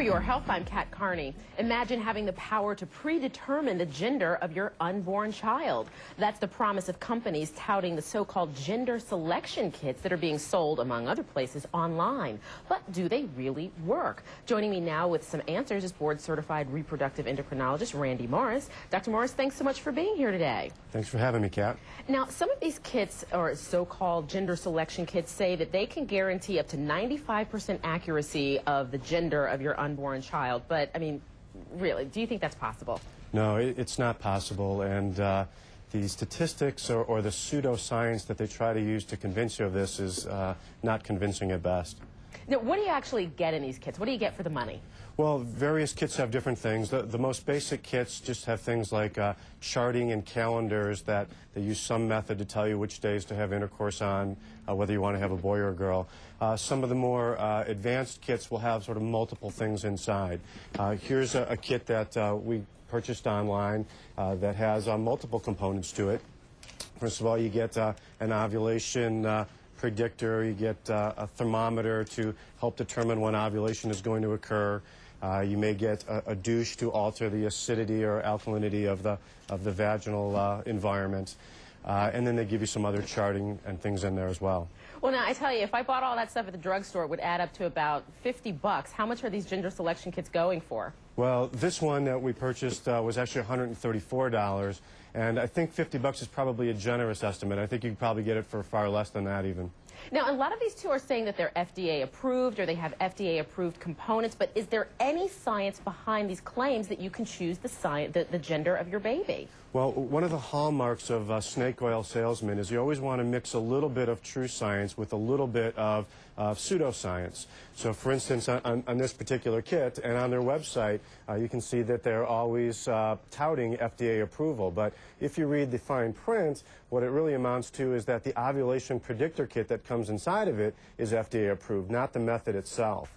For your health, I'm Kat Carney. Imagine having the power to predetermine the gender of your unborn child. That's the promise of companies touting the so-called gender selection kits that are being sold, among other places, online. But do they really work? Joining me now with some answers is board-certified reproductive endocrinologist Randy Morris. Dr. Morris, thanks so much for being here today. Thanks for having me, Kat. Now, some of these kits, or so-called gender selection kits, say that they can guarantee up to 95% accuracy of the gender of your unborn child. But, I mean, really, do you think that's possible? No, it's not possible. And the statistics or the pseudoscience that they try to use to convince you of this is not convincing at best. Now, what do you actually get in these kits? What do you get for the money? Well, various kits have different things. The most basic kits just have things like charting and calendars that they use some method to tell you which days to have intercourse on, whether you want to have a boy or a girl. Some of the more advanced kits will have sort of multiple things inside. Here's a kit that we purchased online that has multiple components to it. First of all, you get an ovulation predictor, you get a thermometer to help determine when ovulation is going to occur. You may get a douche to alter the acidity or alkalinity of the vaginal environment. And then they give you some other charting and things in there as well. Well, now, I tell you, if I bought all that stuff at the drugstore, it would add up to about $50. How much are these gender selection kits going for? Well, this one that we purchased was actually $134, and I think $50 is probably a generous estimate. I think you could probably get it for far less than that even. Now, a lot of these two are saying that they're FDA approved or they have FDA approved components, but is there any science behind these claims that you can choose the gender of your baby? Well, one of the hallmarks of snake oil salesmen is you always want to mix a little bit of true science with a little bit of pseudoscience. So, for instance, on this particular kit and on their website, you can see that they're always touting FDA approval. But if you read the fine print, what it really amounts to is that the ovulation predictor kit that comes inside of it is FDA approved, not the method itself.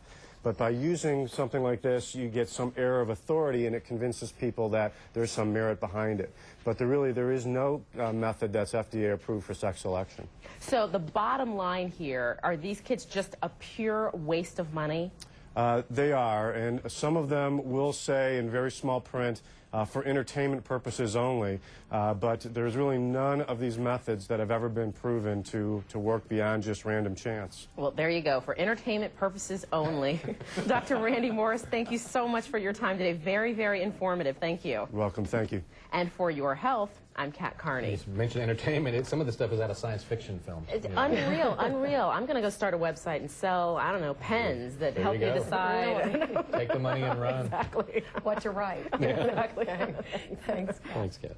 But by using something like this, you get some air of authority, and it convinces people that there's some merit behind it. But there is no method that's FDA approved for sex selection. So the bottom line here, are these kits just a pure waste of money? They are, and some of them will say in very small print, for entertainment purposes only, but there's really none of these methods that have ever been proven to work beyond just random chance. Well, there you go, for entertainment purposes only. Dr. Randy Morris, thank you so much for your time today. Very, very informative. Thank you. You're welcome. Thank you. And for your health, I'm Kat Carney. You mentioned entertainment. Some of the stuff is out of science fiction film. It's unreal, unreal. I'm going to go start a website and sell, I don't know, pens that help you decide. Take the money and run. Exactly. What to write. Exactly. Thanks. Thanks, Kat.